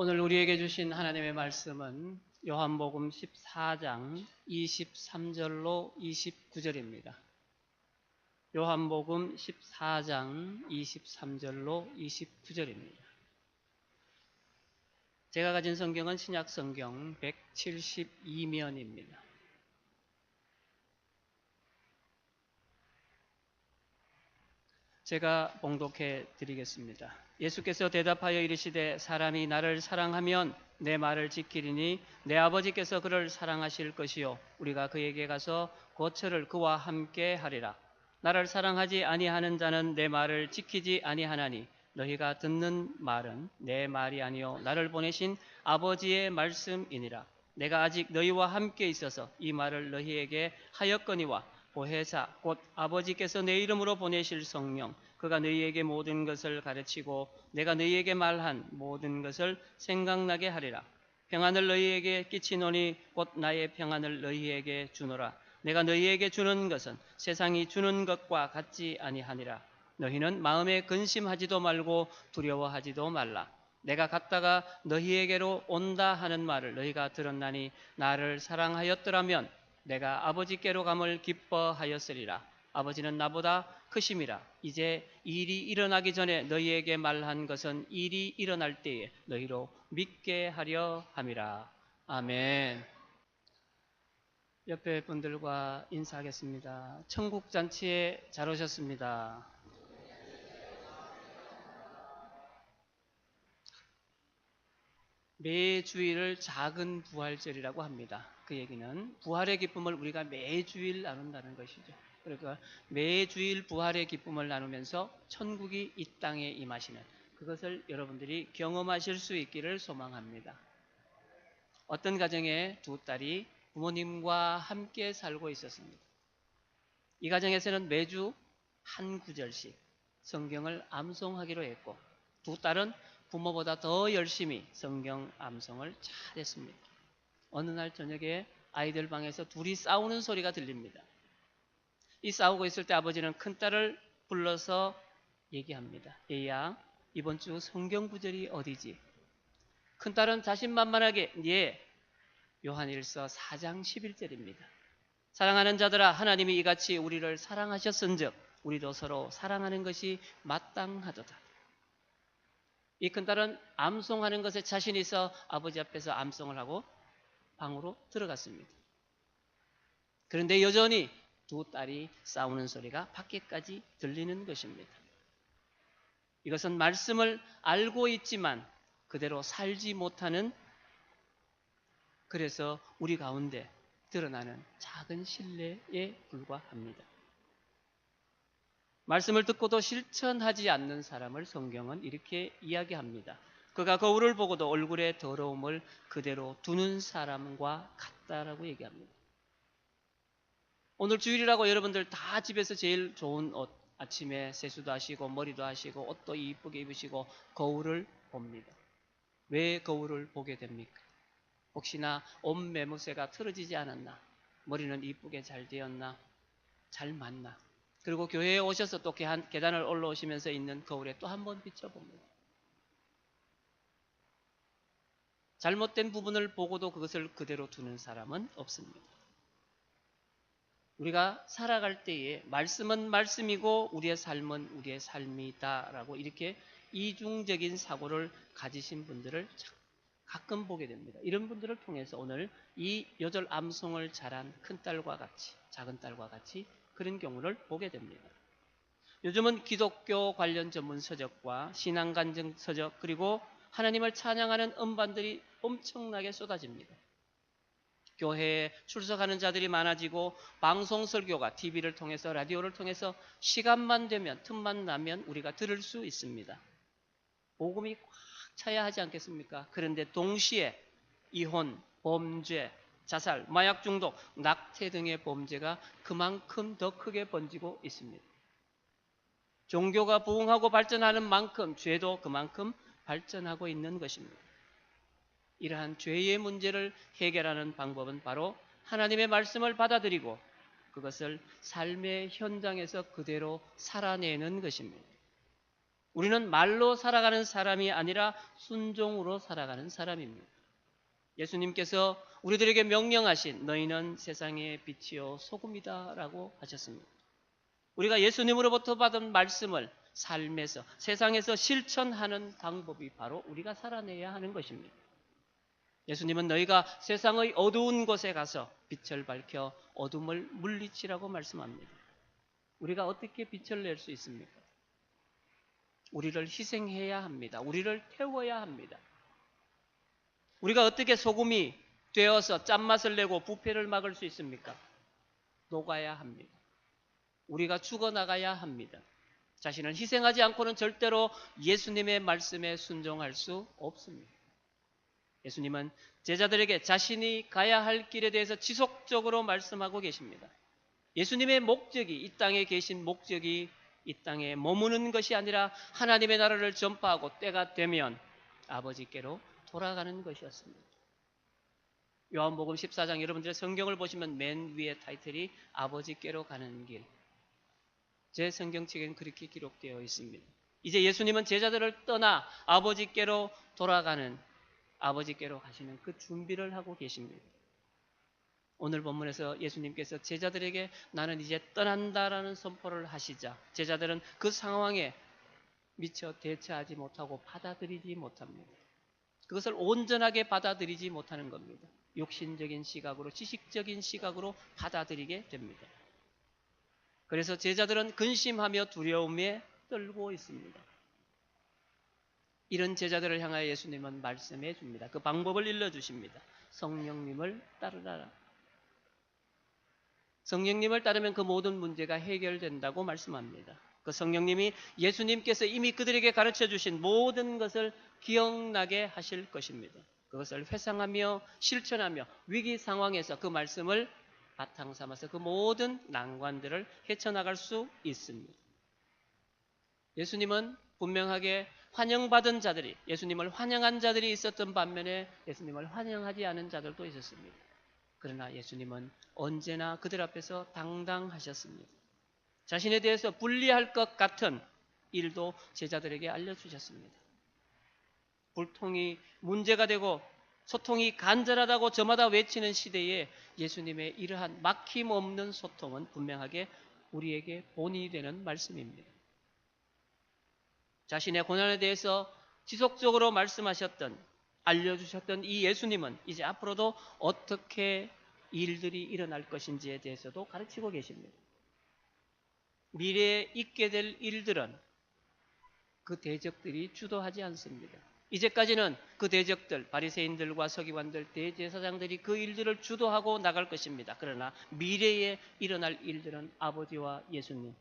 오늘 우리에게 주신 하나님의 말씀은 요한복음 14장 23절로 29절입니다. 요한복음 14장 23절로 29절입니다. 제가 가진 성경은 신약성경 172면입니다. 제가 봉독해 드리겠습니다. 예수께서 대답하여 이르시되 사람이 나를 사랑하면 내 말을 지키리니 내 아버지께서 그를 사랑하실 것이요 우리가 그에게 가서 고처를 그와 함께 하리라. 나를 사랑하지 아니하는 자는 내 말을 지키지 아니하나니 너희가 듣는 말은 내 말이 아니요 나를 보내신 아버지의 말씀이니라. 내가 아직 너희와 함께 있어서 이 말을 너희에게 하였거니와 보혜사 곧 아버지께서 내 이름으로 보내실 성령 그가 너희에게 모든 것을 가르치고 내가 너희에게 말한 모든 것을 생각나게 하리라. 평안을 너희에게 끼치노니 곧 나의 평안을 너희에게 주노라. 내가 너희에게 주는 것은 세상이 주는 것과 같지 아니하니라. 너희는 마음에 근심하지도 말고 두려워하지도 말라. 내가 갔다가 너희에게로 온다 하는 말을 너희가 들었나니 나를 사랑하였더라면 내가 아버지께로 감을 기뻐하였으리라. 아버지는 나보다 크심이라. 이제 일이 일어나기 전에 너희에게 말한 것은 일이 일어날 때에 너희로 믿게 하려 함이라. 아멘. 옆에 분들과 인사하겠습니다. 천국잔치에 잘 오셨습니다. 매주일을 작은 부활절이라고 합니다. 그 얘기는 부활의 기쁨을 우리가 매주일 나눈다는 것이죠. 그러니까 매주일 부활의 기쁨을 나누면서 천국이 이 땅에 임하시는 그것을 여러분들이 경험하실 수 있기를 소망합니다. 어떤 가정에 두 딸이 부모님과 함께 살고 있었습니다. 이 가정에서는 매주 한 구절씩 성경을 암송하기로 했고 두 딸은 부모보다 더 열심히 성경 암송을 잘했습니다. 어느 날 저녁에 아이들 방에서 둘이 싸우는 소리가 들립니다. 이 싸우고 있을 때 아버지는 큰딸을 불러서 얘기합니다. 얘야, 이번 주 성경 구절이 어디지? 큰딸은 자신만만하게 예, 요한일서 4장 11절입니다. 사랑하는 자들아 하나님이 이같이 우리를 사랑하셨은즉 우리도 서로 사랑하는 것이 마땅하도다. 이 큰딸은 암송하는 것에 자신이 있어 아버지 앞에서 암송을 하고 방으로 들어갔습니다. 그런데 여전히 두 딸이 싸우는 소리가 밖에까지 들리는 것입니다. 이것은 말씀을 알고 있지만 그대로 살지 못하는 그래서 우리 가운데 드러나는 작은 신뢰에 불과합니다. 말씀을 듣고도 실천하지 않는 사람을 성경은 이렇게 이야기합니다. 그가 거울을 보고도 얼굴의 더러움을 그대로 두는 사람과 같다라고 얘기합니다. 오늘 주일이라고 여러분들 다 집에서 제일 좋은 옷, 아침에 세수도 하시고 머리도 하시고 옷도 이쁘게 입으시고 거울을 봅니다. 왜 거울을 보게 됩니까? 혹시나 옷 매무새가 틀어지지 않았나? 머리는 이쁘게 잘 되었나? 잘 맞나? 그리고 교회에 오셔서 또 계단을 올라오시면서 있는 거울에 또 한 번 비춰봅니다. 잘못된 부분을 보고도 그것을 그대로 두는 사람은 없습니다. 우리가 살아갈 때에 말씀은 말씀이고 우리의 삶은 우리의 삶이다라고 이렇게 이중적인 사고를 가지신 분들을 가끔 보게 됩니다. 이런 분들을 통해서 오늘 이 요절 암송을 잘한 큰딸과 같이 작은딸과 같이 그런 경우를 보게 됩니다. 요즘은 기독교 관련 전문 서적과 신앙 간증 서적 그리고 하나님을 찬양하는 음반들이 엄청나게 쏟아집니다. 교회에 출석하는 자들이 많아지고 방송 설교가 TV를 통해서 라디오를 통해서 시간만 되면 틈만 나면 우리가 들을 수 있습니다. 복음이 꽉 차야 하지 않겠습니까? 그런데 동시에 이혼, 범죄, 자살, 마약 중독, 낙태 등의 범죄가 그만큼 더 크게 번지고 있습니다. 종교가 부흥하고 발전하는 만큼 죄도 그만큼 발전하고 있는 것입니다. 이러한 죄의 문제를 해결하는 방법은 바로 하나님의 말씀을 받아들이고 그것을 삶의 현장에서 그대로 살아내는 것입니다. 우리는 말로 살아가는 사람이 아니라 순종으로 살아가는 사람입니다. 예수님께서 우리들에게 명령하신 너희는 세상의 빛이요 소금이다 라고 하셨습니다. 우리가 예수님으로부터 받은 말씀을 삶에서 세상에서 실천하는 방법이 바로 우리가 살아내야 하는 것입니다. 예수님은 너희가 세상의 어두운 곳에 가서 빛을 밝혀 어둠을 물리치라고 말씀합니다. 우리가 어떻게 빛을 낼 수 있습니까? 우리를 희생해야 합니다. 우리를 태워야 합니다. 우리가 어떻게 소금이 되어서 짠맛을 내고 부패를 막을 수 있습니까? 녹아야 합니다. 우리가 죽어나가야 합니다. 자신을 희생하지 않고는 절대로 예수님의 말씀에 순종할 수 없습니다. 예수님은 제자들에게 자신이 가야 할 길에 대해서 지속적으로 말씀하고 계십니다. 예수님의 목적이, 이 땅에 계신 목적이 이 땅에 머무는 것이 아니라 하나님의 나라를 전파하고 때가 되면 아버지께로 돌아가는 것이었습니다. 요한복음 14장 여러분들의 성경을 보시면 맨 위에 타이틀이 아버지께로 가는 길. 제 성경책에는 그렇게 기록되어 있습니다. 이제 예수님은 제자들을 떠나 아버지께로 돌아가는, 아버지께로 가시는 그 준비를 하고 계십니다. 오늘 본문에서 예수님께서 제자들에게 나는 이제 떠난다라는 선포를 하시자 제자들은 그 상황에 미처 대처하지 못하고 받아들이지 못합니다. 그것을 온전하게 받아들이지 못하는 겁니다. 육신적인 시각으로, 지식적인 시각으로 받아들이게 됩니다. 그래서 제자들은 근심하며 두려움에 떨고 있습니다. 이런 제자들을 향하여 예수님은 말씀해 줍니다. 그 방법을 일러주십니다. 성령님을 따르라. 성령님을 따르면 그 모든 문제가 해결된다고 말씀합니다. 그 성령님이 예수님께서 이미 그들에게 가르쳐 주신 모든 것을 기억나게 하실 것입니다. 그것을 회상하며 실천하며 위기 상황에서 그 말씀을 바탕 삼아서 그 모든 난관들을 헤쳐나갈 수 있습니다. 예수님은 분명하게 환영받은 자들이, 예수님을 환영한 자들이 있었던 반면에 예수님을 환영하지 않은 자들도 있었습니다. 그러나 예수님은 언제나 그들 앞에서 당당하셨습니다. 자신에 대해서 불리할 것 같은 일도 제자들에게 알려주셨습니다. 불통이 문제가 되고 소통이 간절하다고 저마다 외치는 시대에 예수님의 이러한 막힘없는 소통은 분명하게 우리에게 본이 되는 말씀입니다. 자신의 고난에 대해서 지속적으로 말씀하셨던, 알려주셨던 이 예수님은 이제 앞으로도 어떻게 일들이 일어날 것인지에 대해서도 가르치고 계십니다. 미래에 있게 될 일들은 그 대적들이 주도하지 않습니다. 이제까지는 그 대적들, 바리새인들과 서기관들, 대제사장들이 그 일들을 주도하고 나갈 것입니다. 그러나 미래에 일어날 일들은 아버지와 예수님,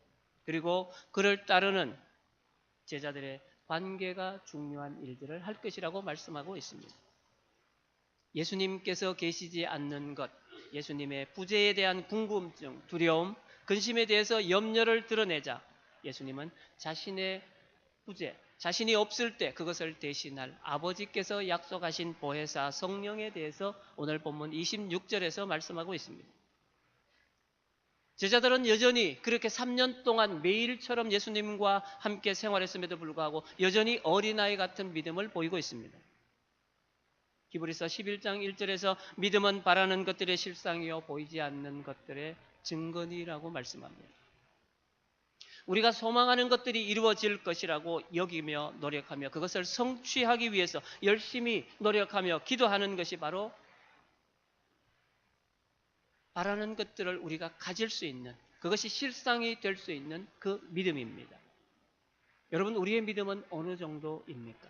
그리고 그를 따르는 제자들의 관계가 중요한 일들을 할 것이라고 말씀하고 있습니다. 예수님께서 계시지 않는 것, 예수님의 부재에 대한 궁금증, 두려움, 근심에 대해서 염려를 드러내자 예수님은 자신의 부재, 자신이 없을 때 그것을 대신할 아버지께서 약속하신 보혜사 성령에 대해서 오늘 본문 26절에서 말씀하고 있습니다. 제자들은 여전히 그렇게 3년 동안 매일처럼 예수님과 함께 생활했음에도 불구하고 여전히 어린아이 같은 믿음을 보이고 있습니다. 히브리서 11장 1절에서 믿음은 바라는 것들의 실상이요 보이지 않는 것들의 증거니라고 말씀합니다. 우리가 소망하는 것들이 이루어질 것이라고 여기며 노력하며 그것을 성취하기 위해서 열심히 노력하며 기도하는 것이 바로 바라는 것들을 우리가 가질 수 있는, 그것이 실상이 될 수 있는 그 믿음입니다. 여러분, 우리의 믿음은 어느 정도입니까?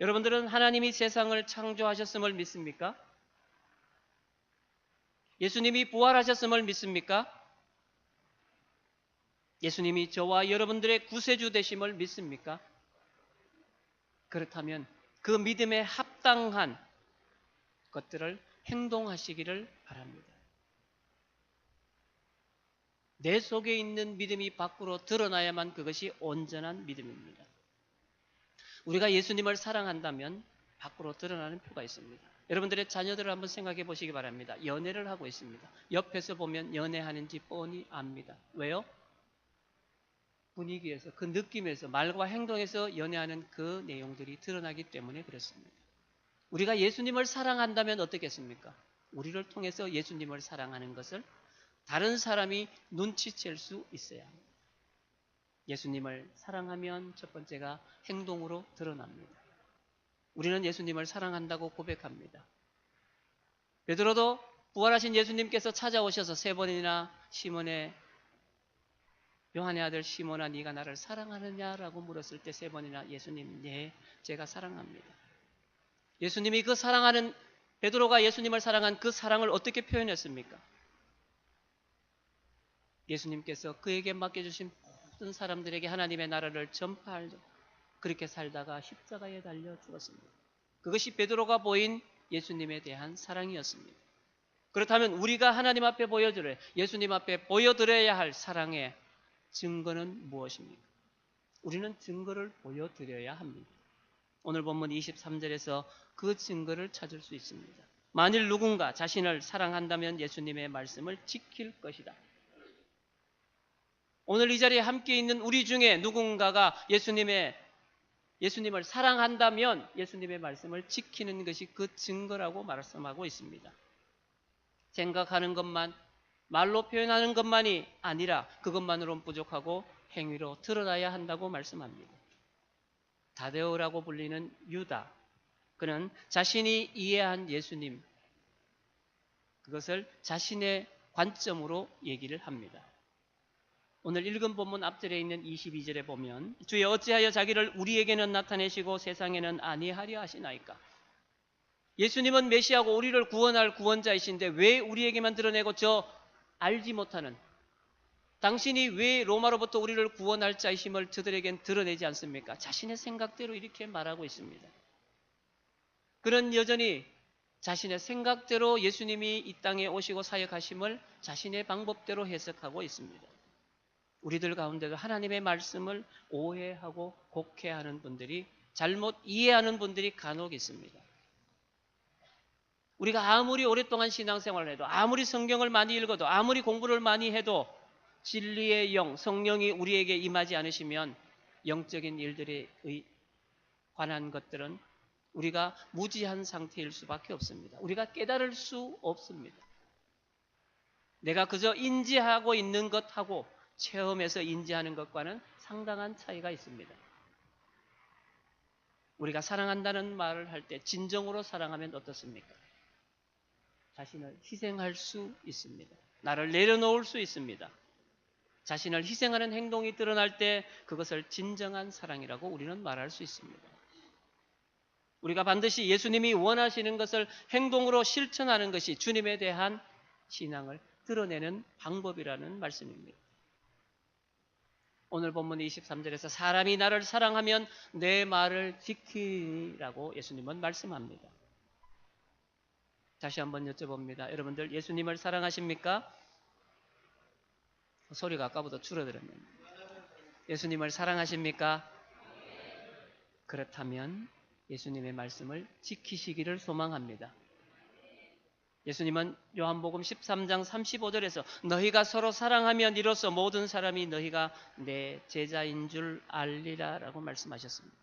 여러분들은 하나님이 세상을 창조하셨음을 믿습니까? 예수님이 부활하셨음을 믿습니까? 예수님이 저와 여러분들의 구세주 되심을 믿습니까? 그렇다면 그 믿음에 합당한 것들을 행동하시기를 바랍니다. 내 속에 있는 믿음이 밖으로 드러나야만 그것이 온전한 믿음입니다. 우리가 예수님을 사랑한다면 밖으로 드러나는 표가 있습니다. 여러분들의 자녀들을 한번 생각해 보시기 바랍니다. 연애를 하고 있습니다. 옆에서 보면 연애하는지 뻔히 압니다. 왜요? 분위기에서, 그 느낌에서, 말과 행동에서 연애하는 그 내용들이 드러나기 때문에 그렇습니다. 우리가 예수님을 사랑한다면 어떻겠습니까? 우리를 통해서 예수님을 사랑하는 것을 다른 사람이 눈치챌 수 있어야 합니다. 예수님을 사랑하면 첫 번째가 행동으로 드러납니다. 우리는 예수님을 사랑한다고 고백합니다. 베드로도 부활하신 예수님께서 찾아오셔서 3번이나 시몬의, 요한의 아들 시몬아 네가 나를 사랑하느냐라고 물었을 때 3번이나 예수님 네 제가 사랑합니다. 예수님이 그 사랑하는, 베드로가 예수님을 사랑한 그 사랑을 어떻게 표현했습니까? 예수님께서 그에게 맡겨주신 모든 사람들에게 하나님의 나라를 전파하려 그렇게 살다가 십자가에 달려 죽었습니다. 그것이 베드로가 보인 예수님에 대한 사랑이었습니다. 그렇다면 우리가 하나님 앞에 보여드려야, 예수님 앞에 보여드려야 할 사랑의 증거는 무엇입니까? 우리는 증거를 보여드려야 합니다. 오늘 본문 23절에서 그 증거를 찾을 수 있습니다. 만일 누군가 자신을 사랑한다면 예수님의 말씀을 지킬 것이다. 오늘 이 자리에 함께 있는 우리 중에 누군가가 예수님을 사랑한다면 예수님의 말씀을 지키는 것이 그 증거라고 말씀하고 있습니다. 생각하는 것만, 말로 표현하는 것만이 아니라 그것만으로는 부족하고 행위로 드러나야 한다고 말씀합니다. 다데오라고 불리는 유다, 그는 자신이 이해한 예수님, 그것을 자신의 관점으로 얘기를 합니다. 오늘 읽은 본문 앞절에 있는 22절에 보면 주여 어찌하여 자기를 우리에게는 나타내시고 세상에는 아니하려 하시나이까. 예수님은 메시아고 우리를 구원할 구원자이신데 왜 우리에게만 드러내고 저 알지 못하는, 당신이 왜 로마로부터 우리를 구원할 자이심을 저들에겐 드러내지 않습니까? 자신의 생각대로 이렇게 말하고 있습니다. 그는 여전히 자신의 생각대로 예수님이 이 땅에 오시고 사역하심을 자신의 방법대로 해석하고 있습니다. 우리들 가운데도 하나님의 말씀을 오해하고 곡해하는 분들이, 잘못 이해하는 분들이 간혹 있습니다. 우리가 아무리 오랫동안 신앙생활을 해도, 아무리 성경을 많이 읽어도, 아무리 공부를 많이 해도 진리의 영, 성령이 우리에게 임하지 않으시면 영적인 일들에 관한 것들은 우리가 무지한 상태일 수밖에 없습니다. 우리가 깨달을 수 없습니다. 내가 그저 인지하고 있는 것하고 체험해서 인지하는 것과는 상당한 차이가 있습니다. 우리가 사랑한다는 말을 할 때 진정으로 사랑하면 어떻습니까? 자신을 희생할 수 있습니다. 나를 내려놓을 수 있습니다. 자신을 희생하는 행동이 드러날 때 그것을 진정한 사랑이라고 우리는 말할 수 있습니다. 우리가 반드시 예수님이 원하시는 것을 행동으로 실천하는 것이 주님에 대한 신앙을 드러내는 방법이라는 말씀입니다. 오늘 본문 23절에서 사람이 나를 사랑하면 내 말을 지키라고 예수님은 말씀합니다. 다시 한번 여쭤봅니다. 여러분들 예수님을 사랑하십니까? 소리가 아까보다 줄어들었네요. 예수님을 사랑하십니까? 그렇다면 예수님의 말씀을 지키시기를 소망합니다. 예수님은 요한복음 13장 35절에서 너희가 서로 사랑하면 이로써 모든 사람이 너희가 내 제자인 줄 알리라 라고 말씀하셨습니다.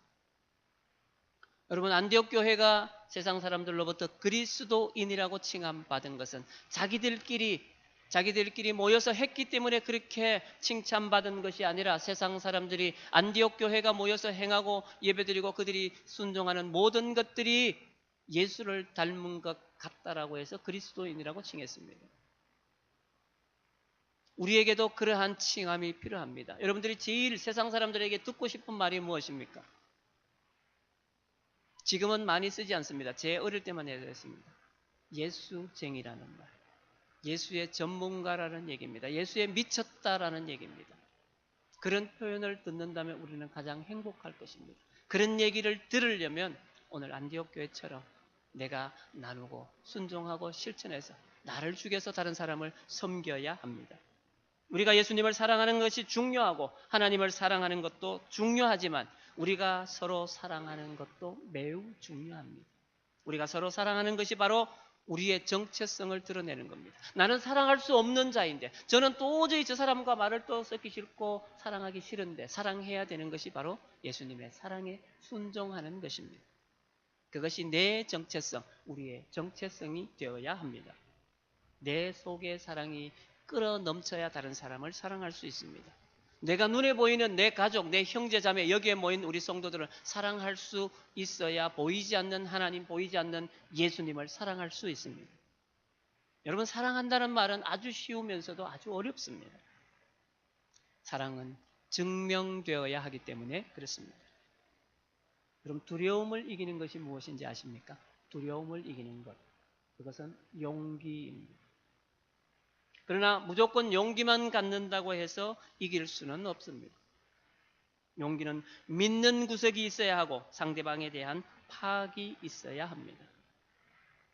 여러분, 안디옥 교회가 세상 사람들로부터 그리스도인이라고 칭함받은 것은 자기들끼리 모여서 했기 때문에 그렇게 칭찬받은 것이 아니라 세상 사람들이 안디옥 교회가 모여서 행하고 예배드리고 그들이 순종하는 모든 것들이 예수를 닮은 것 같다라고 해서 그리스도인이라고 칭했습니다. 우리에게도 그러한 칭함이 필요합니다. 여러분들이 제일 세상 사람들에게 듣고 싶은 말이 무엇입니까? 지금은 많이 쓰지 않습니다. 제 어릴 때만 해야 됐습니다. 예수쟁이라는 말. 예수의 전문가라는 얘기입니다. 예수에 미쳤다라는 얘기입니다. 그런 표현을 듣는다면 우리는 가장 행복할 것입니다. 그런 얘기를 들으려면 오늘 안디옥 교회처럼 내가 나누고 순종하고 실천해서 나를 죽여서 다른 사람을 섬겨야 합니다. 우리가 예수님을 사랑하는 것이 중요하고 하나님을 사랑하는 것도 중요하지만 우리가 서로 사랑하는 것도 매우 중요합니다. 우리가 서로 사랑하는 것이 바로 우리의 정체성을 드러내는 겁니다. 나는 사랑할 수 없는 자인데, 저는 도저히 저 사람과 말을 또 섞기 싫고 사랑하기 싫은데 사랑해야 되는 것이 바로 예수님의 사랑에 순종하는 것입니다. 그것이 내 정체성, 우리의 정체성이 되어야 합니다. 내 속의 사랑이 끌어 넘쳐야 다른 사람을 사랑할 수 있습니다. 내가 눈에 보이는 내 가족, 내 형제 자매, 여기에 모인 우리 성도들을 사랑할 수 있어야 보이지 않는 하나님, 보이지 않는 예수님을 사랑할 수 있습니다. 여러분, 사랑한다는 말은 아주 쉬우면서도 아주 어렵습니다. 사랑은 증명되어야 하기 때문에 그렇습니다. 그럼 두려움을 이기는 것이 무엇인지 아십니까? 두려움을 이기는 것, 그것은 용기입니다. 그러나 무조건 용기만 갖는다고 해서 이길 수는 없습니다. 용기는 믿는 구석이 있어야 하고 상대방에 대한 파악이 있어야 합니다.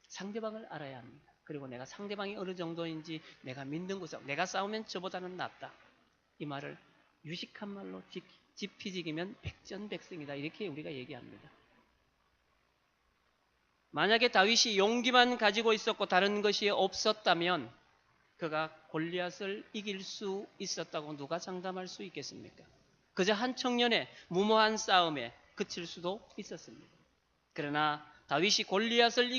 상대방을 알아야 합니다. 그리고 내가 상대방이 어느 정도인지 내가 믿는 구석, 내가 싸우면 저보다는 낫다. 이 말을 유식한 말로 지피지기면 백전백승이다. 이렇게 우리가 얘기합니다. 만약에 다윗이 용기만 가지고 있었고 다른 것이 없었다면 그가 골리앗을 이길 수 있었다고 누가 장담할 수 있겠습니까? 그저 한 청년의 무모한 싸움에 그칠 수도 있었습니다. 그러나 다윗이 골리앗을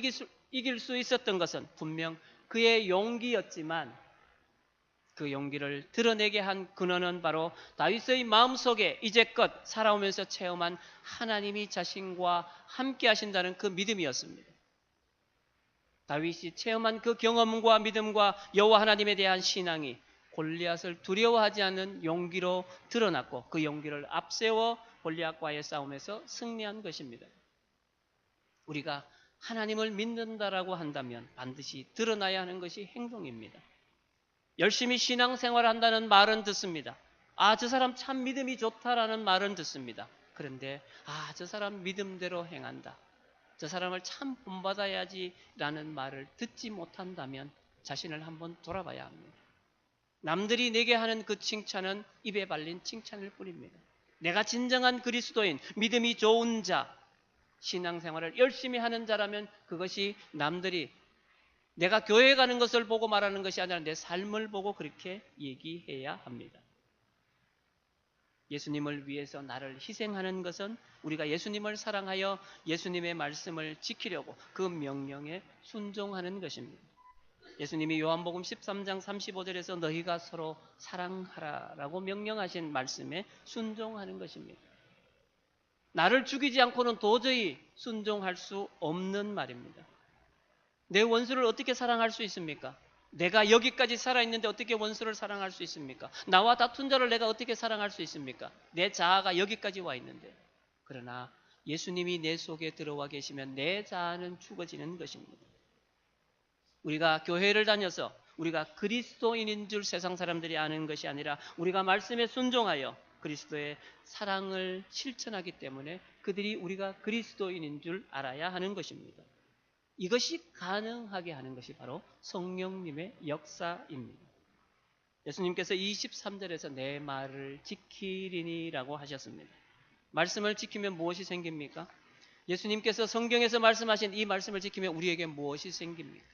이길 수 있었던 것은 분명 그의 용기였지만 그 용기를 드러내게 한 근원은 바로 다윗의 마음속에 이제껏 살아오면서 체험한 하나님이 자신과 함께 하신다는 그 믿음이었습니다. 다윗이 체험한 그 경험과 믿음과 여호와 하나님에 대한 신앙이 골리앗을 두려워하지 않는 용기로 드러났고 그 용기를 앞세워 골리앗과의 싸움에서 승리한 것입니다. 우리가 하나님을 믿는다라고 한다면 반드시 드러나야 하는 것이 행동입니다. 열심히 신앙생활을 한다는 말은 듣습니다. 아, 저 사람 참 믿음이 좋다라는 말은 듣습니다. 그런데 저 사람 믿음대로 행한다, 저 사람을 참 본받아야지라는 말을 듣지 못한다면 자신을 한번 돌아봐야 합니다. 남들이 내게 하는 그 칭찬은 입에 발린 칭찬일 뿐입니다. 내가 진정한 그리스도인, 믿음이 좋은 자, 신앙생활을 열심히 하는 자라면 그것이 남들이 내가 교회 가는 것을 보고 말하는 것이 아니라 내 삶을 보고 그렇게 얘기해야 합니다. 예수님을 위해서 나를 희생하는 것은 우리가 예수님을 사랑하여 예수님의 말씀을 지키려고 그 명령에 순종하는 것입니다. 예수님이 요한복음 13장 35절에서 너희가 서로 사랑하라라고 명령하신 말씀에 순종하는 것입니다. 나를 죽이지 않고는 도저히 순종할 수 없는 말입니다. 내 원수를 어떻게 사랑할 수 있습니까? 내가 여기까지 살아있는데 어떻게 원수를 사랑할 수 있습니까? 나와 다툰 자를 내가 어떻게 사랑할 수 있습니까? 내 자아가 여기까지 와 있는데. 그러나 예수님이 내 속에 들어와 계시면 내 자아는 죽어지는 것입니다. 우리가 교회를 다녀서 우리가 그리스도인인 줄 세상 사람들이 아는 것이 아니라 우리가 말씀에 순종하여 그리스도의 사랑을 실천하기 때문에 그들이 우리가 그리스도인인 줄 알아야 하는 것입니다. 이것이 가능하게 하는 것이 바로 성령님의 역사입니다. 예수님께서 23절에서 내 말을 지키리니라고 하셨습니다. 말씀을 지키면 무엇이 생깁니까? 예수님께서 성경에서 말씀하신 이 말씀을 지키면 우리에게 무엇이 생깁니까?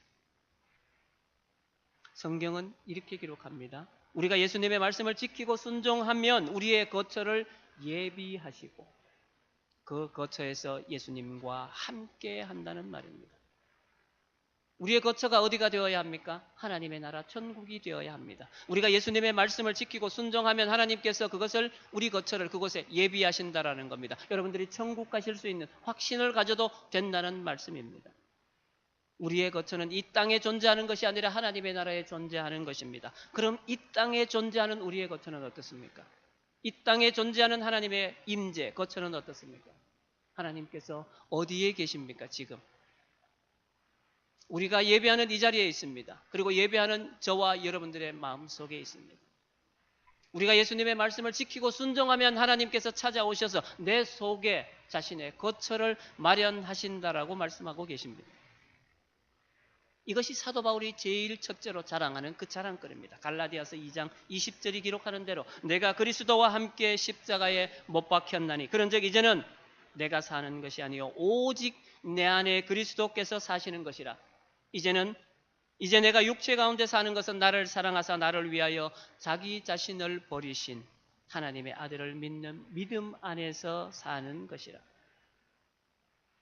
성경은 이렇게 기록합니다. 우리가 예수님의 말씀을 지키고 순종하면 우리의 거처를 예비하시고 그 거처에서 예수님과 함께 한다는 말입니다. 우리의 거처가 어디가 되어야 합니까? 하나님의 나라 천국이 되어야 합니다. 우리가 예수님의 말씀을 지키고 순종하면 하나님께서 그것을 우리 거처를 그곳에 예비하신다라는 겁니다. 여러분들이 천국 가실 수 있는 확신을 가져도 된다는 말씀입니다. 우리의 거처는 이 땅에 존재하는 것이 아니라 하나님의 나라에 존재하는 것입니다. 그럼 이 땅에 존재하는 우리의 거처는 어떻습니까? 이 땅에 존재하는 하나님의 임재, 거처는 어떻습니까? 하나님께서 어디에 계십니까? 지금 우리가 예배하는 이 자리에 있습니다. 그리고 예배하는 저와 여러분들의 마음속에 있습니다. 우리가 예수님의 말씀을 지키고 순종하면 하나님께서 찾아오셔서 내 속에 자신의 거처를 마련하신다라고 말씀하고 계십니다. 이것이 사도 바울이 제일 첫째로 자랑하는 그 자랑거리입니다. 갈라디아서 2장 20절이 기록하는 대로 내가 그리스도와 함께 십자가에 못 박혔나니 그런즉 이제는 내가 사는 것이 아니요 오직 내 안에 그리스도께서 사시는 것이라. 이제 내가 육체 가운데 사는 것은 나를 사랑하사 나를 위하여 자기 자신을 버리신 하나님의 아들을 믿는 믿음 안에서 사는 것이라.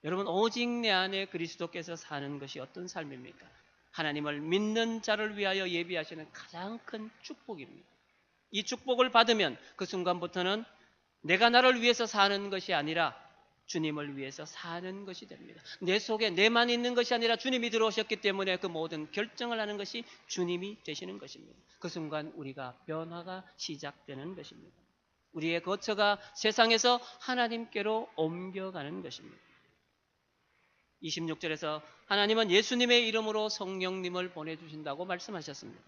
여러분, 오직 내 안에 그리스도께서 사는 것이 어떤 삶입니까? 하나님을 믿는 자를 위하여 예비하시는 가장 큰 축복입니다. 이 축복을 받으면 그 순간부터는 내가 나를 위해서 사는 것이 아니라 주님을 위해서 사는 것이 됩니다. 내 속에 내만 있는 것이 아니라 주님이 들어오셨기 때문에 그 모든 결정을 하는 것이 주님이 되시는 것입니다. 그 순간 우리가 변화가 시작되는 것입니다. 우리의 거처가 세상에서 하나님께로 옮겨가는 것입니다. 26절에서 하나님은 예수님의 이름으로 성령님을 보내주신다고 말씀하셨습니다.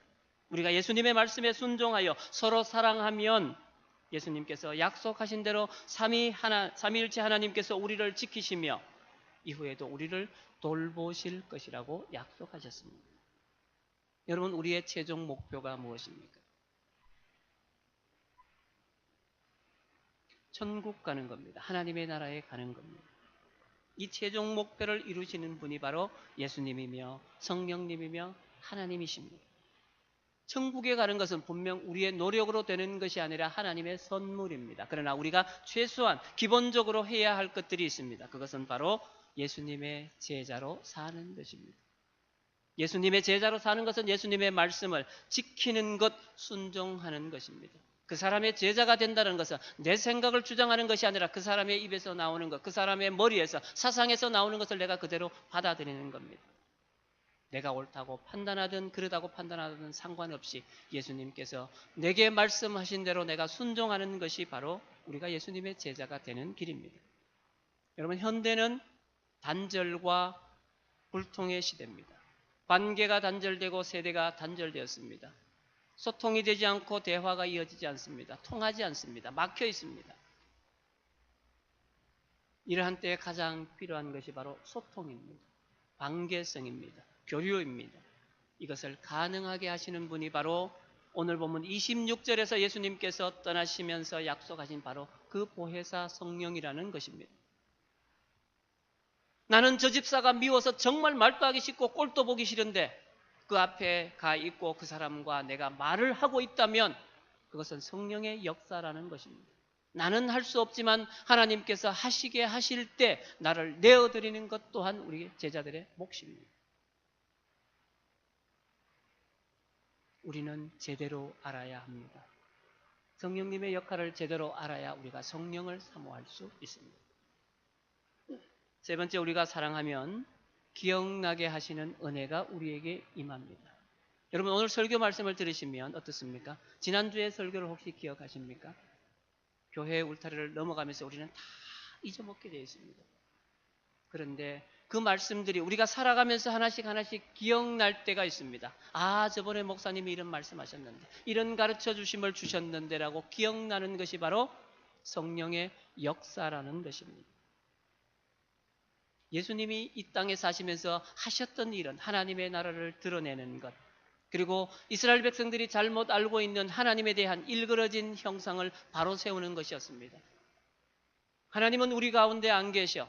우리가 예수님의 말씀에 순종하여 서로 사랑하면 예수님께서 약속하신 대로 삼위일체 하나님께서 우리를 지키시며 이후에도 우리를 돌보실 것이라고 약속하셨습니다. 여러분, 우리의 최종 목표가 무엇입니까? 천국 가는 겁니다. 하나님의 나라에 가는 겁니다. 이 최종 목표를 이루시는 분이 바로 예수님이며 성령님이며 하나님이십니다. 천국에 가는 것은 분명 우리의 노력으로 되는 것이 아니라 하나님의 선물입니다. 그러나 우리가 최소한 기본적으로 해야 할 것들이 있습니다. 그것은 바로 예수님의 제자로 사는 것입니다. 예수님의 제자로 사는 것은 예수님의 말씀을 지키는 것, 순종하는 것입니다. 그 사람의 제자가 된다는 것은 내 생각을 주장하는 것이 아니라 그 사람의 입에서 나오는 것, 그 사람의 머리에서, 사상에서 나오는 것을 내가 그대로 받아들이는 겁니다. 내가 옳다고 판단하든 그르다고 판단하든 상관없이 예수님께서 내게 말씀하신 대로 내가 순종하는 것이 바로 우리가 예수님의 제자가 되는 길입니다. 여러분, 현대는 단절과 불통의 시대입니다. 관계가 단절되고 세대가 단절되었습니다. 소통이 되지 않고 대화가 이어지지 않습니다. 통하지 않습니다. 막혀 있습니다. 이러한 때에 가장 필요한 것이 바로 소통입니다. 관계성입니다. 교류입니다. 이것을 가능하게 하시는 분이 바로 오늘 본문 26절에서 예수님께서 떠나시면서 약속하신 바로 그 보혜사 성령이라는 것입니다. 나는 저 집사가 미워서 정말 말도 하기 싫고 꼴도 보기 싫은데 그 앞에 가 있고 그 사람과 내가 말을 하고 있다면 그것은 성령의 역사라는 것입니다. 나는 할 수 없지만 하나님께서 하시게 하실 때 나를 내어드리는 것 또한 우리 제자들의 몫입니다. 우리는 제대로 알아야 합니다. 성령님의 역할을 제대로 알아야 우리가 성령을 사모할 수 있습니다. 세 번째, 우리가 사랑하면 기억나게 하시는 은혜가 우리에게 임합니다. 여러분, 오늘 설교 말씀을 들으시면 어떻습니까? 지난주에 설교를 혹시 기억하십니까? 교회 울타리를 넘어가면서 우리는 다 잊어먹게 되어 있습니다. 그런데 그 말씀들이 우리가 살아가면서 하나씩 기억날 때가 있습니다. 아, 저번에 목사님이 이런 말씀하셨는데, 이런 가르쳐 주심을 주셨는데라고 기억나는 것이 바로 성령의 역사라는 것입니다. 예수님이 이 땅에 사시면서 하셨던 일은 하나님의 나라를 드러내는 것, 그리고 이스라엘 백성들이 잘못 알고 있는 하나님에 대한 일그러진 형상을 바로 세우는 것이었습니다. 하나님은 우리 가운데 안 계셔.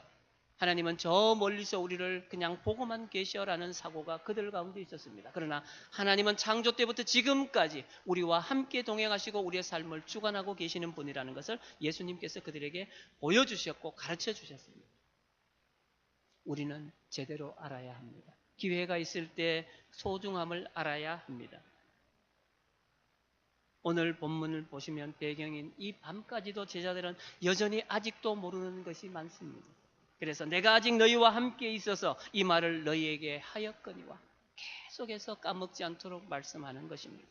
하나님은 저 멀리서 우리를 그냥 보고만 계셔라는 사고가 그들 가운데 있었습니다. 그러나 하나님은 창조 때부터 지금까지 우리와 함께 동행하시고 우리의 삶을 주관하고 계시는 분이라는 것을 예수님께서 그들에게 보여주셨고 가르쳐 주셨습니다. 우리는 제대로 알아야 합니다. 기회가 있을 때 소중함을 알아야 합니다. 오늘 본문을 보시면 배경인 이 밤까지도 제자들은 여전히 아직도 모르는 것이 많습니다. 그래서 내가 아직 너희와 함께 있어서 이 말을 너희에게 하였거니와 계속해서 까먹지 않도록 말씀하는 것입니다.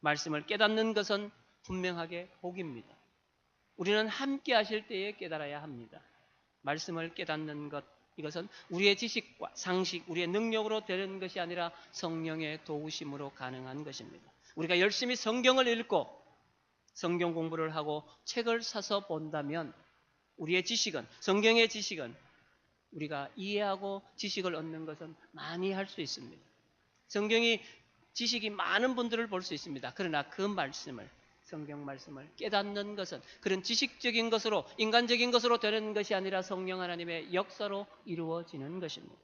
말씀을 깨닫는 것은 분명하게 복입니다. 우리는 함께 하실 때에 깨달아야 합니다. 말씀을 깨닫는 것, 이것은 우리의 지식과 상식, 우리의 능력으로 되는 것이 아니라 성령의 도우심으로 가능한 것입니다. 우리가 열심히 성경을 읽고 성경 공부를 하고 책을 사서 본다면 우리의 지식은, 성경의 지식은 우리가 이해하고 지식을 얻는 것은 많이 할 수 있습니다. 성경이 지식이 많은 분들을 볼 수 있습니다. 그러나 그 말씀을, 성경 말씀을 깨닫는 것은 그런 지식적인 것으로, 인간적인 것으로 되는 것이 아니라 성령 하나님의 역사로 이루어지는 것입니다.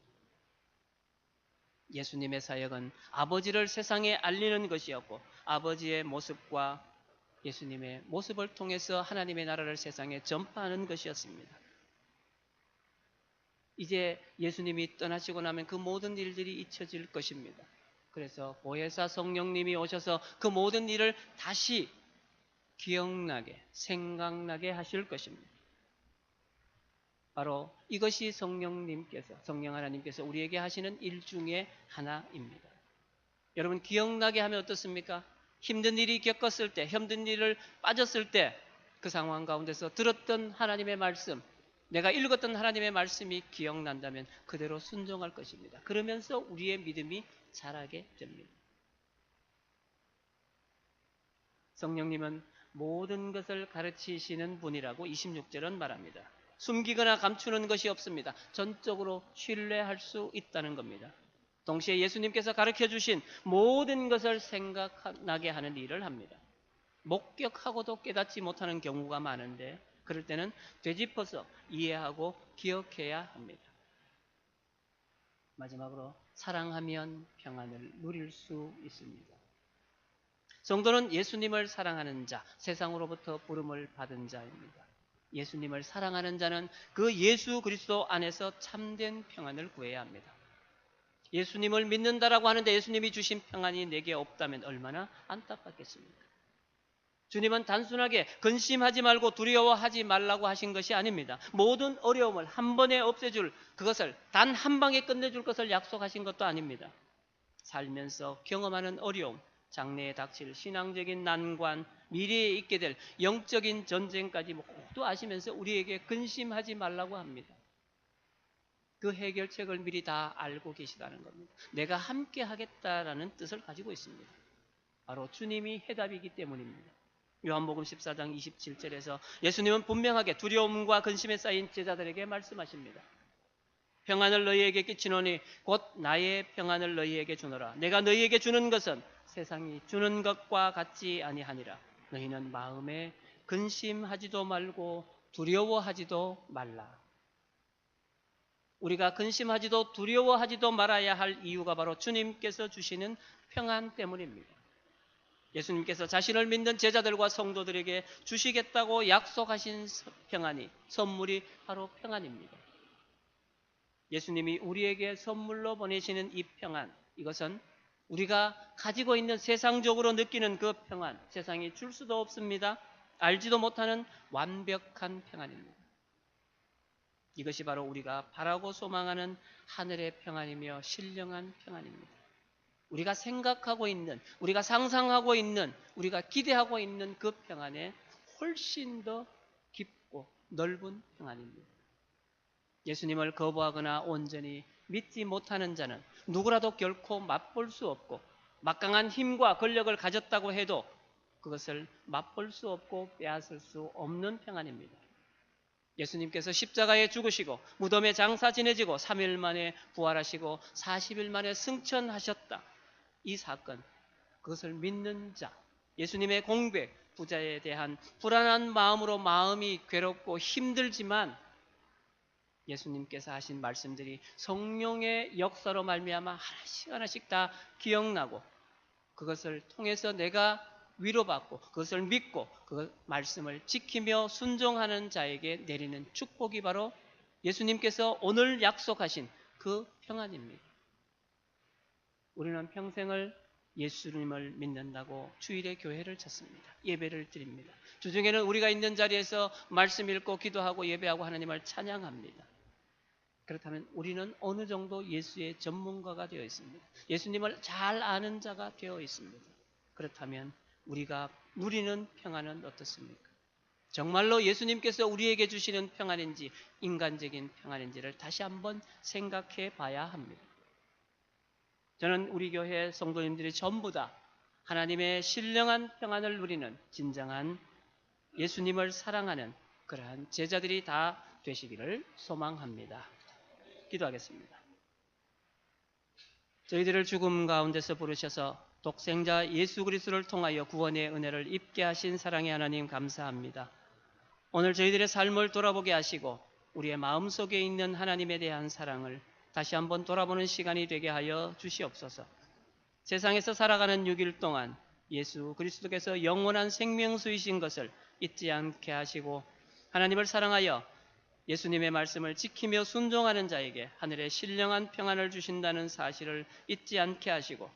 예수님의 사역은 아버지를 세상에 알리는 것이었고 아버지의 모습과 예수님의 모습을 통해서 하나님의 나라를 세상에 전파하는 것이었습니다. 이제 예수님이 떠나시고 나면 그 모든 일들이 잊혀질 것입니다. 그래서 보혜사 성령님이 오셔서 그 모든 일을 다시 기억나게, 생각나게 하실 것입니다. 바로 이것이 성령 하나님께서 우리에게 하시는 일 중에 하나입니다. 여러분, 기억나게 하면 어떻습니까? 힘든 일이 겪었을 때, 힘든 일을 빠졌을 때 그 상황 가운데서 들었던 하나님의 말씀, 내가 읽었던 하나님의 말씀이 기억난다면 그대로 순종할 것입니다. 그러면서 우리의 믿음이 자라게 됩니다. 성령님은 모든 것을 가르치시는 분이라고 26절은 말합니다. 숨기거나 감추는 것이 없습니다. 전적으로 신뢰할 수 있다는 겁니다. 동시에 예수님께서 가르쳐주신 모든 것을 생각나게 하는 일을 합니다. 목격하고도 깨닫지 못하는 경우가 많은데 그럴 때는 되짚어서 이해하고 기억해야 합니다. 마지막으로 사랑하면 평안을 누릴 수 있습니다. 성도는 예수님을 사랑하는 자, 세상으로부터 부름을 받은 자입니다. 예수님을 사랑하는 자는 그 예수 그리스도 안에서 참된 평안을 구해야 합니다. 예수님을 믿는다라고 하는데 예수님이 주신 평안이 내게 없다면 얼마나 안타깝겠습니까? 주님은 단순하게 근심하지 말고 두려워하지 말라고 하신 것이 아닙니다. 모든 어려움을 한 번에 없애줄 그것을 단 한 방에 끝내줄 것을 약속하신 것도 아닙니다. 살면서 경험하는 어려움, 장래에 닥칠 신앙적인 난관, 미래에 있게 될 영적인 전쟁까지 모두 아시면서 우리에게 근심하지 말라고 합니다. 그 해결책을 미리 다 알고 계시다는 겁니다. 내가 함께 하겠다라는 뜻을 가지고 있습니다. 바로 주님이 해답이기 때문입니다. 요한복음 14장 27절에서 예수님은 분명하게 두려움과 근심에 쌓인 제자들에게 말씀하십니다. 평안을 너희에게 끼치노니 곧 나의 평안을 너희에게 주노라. 내가 너희에게 주는 것은 세상이 주는 것과 같지 아니하니라. 너희는 마음에 근심하지도 말고 두려워하지도 말라. 우리가 근심하지도 두려워하지도 말아야 할 이유가 바로 주님께서 주시는 평안 때문입니다. 예수님께서 자신을 믿는 제자들과 성도들에게 주시겠다고 약속하신 평안이, 선물이 바로 평안입니다. 예수님이 우리에게 선물로 보내시는 이 평안, 이것은 우리가 가지고 있는 세상적으로 느끼는 그 평안, 세상이 줄 수도 없습니다. 알지도 못하는 완벽한 평안입니다. 이것이 바로 우리가 바라고 소망하는 하늘의 평안이며 신령한 평안입니다. 우리가 생각하고 있는, 우리가 상상하고 있는, 우리가 기대하고 있는 그 평안에 훨씬 더 깊고 넓은 평안입니다. 예수님을 거부하거나 온전히 믿지 못하는 자는 누구라도 결코 맛볼 수 없고 막강한 힘과 권력을 가졌다고 해도 그것을 맛볼 수 없고 빼앗을 수 없는 평안입니다. 예수님께서 십자가에 죽으시고 무덤에 장사 지내지고 3일 만에 부활하시고 40일 만에 승천하셨다. 이 사건, 그것을 믿는 자, 예수님의 공백, 부자에 대한 불안한 마음으로 마음이 괴롭고 힘들지만 예수님께서 하신 말씀들이 성령의 역사로 말미암아 하나씩 하나씩 다 기억나고 그것을 통해서 내가 위로받고 그것을 믿고 그 말씀을 지키며 순종하는 자에게 내리는 축복이 바로 예수님께서 오늘 약속하신 그 평안입니다. 우리는 평생을 예수님을 믿는다고 주일에 교회를 찾습니다. 예배를 드립니다. 주중에는 우리가 있는 자리에서 말씀 읽고 기도하고 예배하고 하나님을 찬양합니다. 그렇다면 우리는 어느 정도 예수의 전문가가 되어 있습니다. 예수님을 잘 아는 자가 되어 있습니다. 그렇다면 우리가 누리는 평안은 어떻습니까? 정말로 예수님께서 우리에게 주시는 평안인지 인간적인 평안인지를 다시 한번 생각해 봐야 합니다. 저는 우리 교회 성도님들이 전부 다 하나님의 신령한 평안을 누리는 진정한 예수님을 사랑하는 그러한 제자들이 다 되시기를 소망합니다. 기도하겠습니다. 저희들을 죽음 가운데서 부르셔서 독생자 예수 그리스도를 통하여 구원의 은혜를 입게 하신 사랑의 하나님 감사합니다. 오늘 저희들의 삶을 돌아보게 하시고 우리의 마음속에 있는 하나님에 대한 사랑을 다시 한번 돌아보는 시간이 되게 하여 주시옵소서. 세상에서 살아가는 6일 동안 예수 그리스도께서 영원한 생명수이신 것을 잊지 않게 하시고 하나님을 사랑하여 예수님의 말씀을 지키며 순종하는 자에게 하늘의 신령한 평안을 주신다는 사실을 잊지 않게 하시고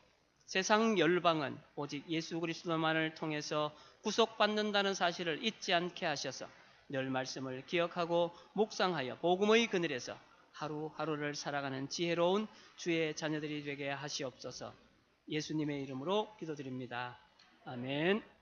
세상 열방은 오직 예수 그리스도만을 통해서 구속받는다는 사실을 잊지 않게 하셔서 늘 말씀을 기억하고 묵상하여 복음의 그늘에서 하루하루를 살아가는 지혜로운 주의 자녀들이 되게 하시옵소서. 예수님의 이름으로 기도드립니다. 아멘.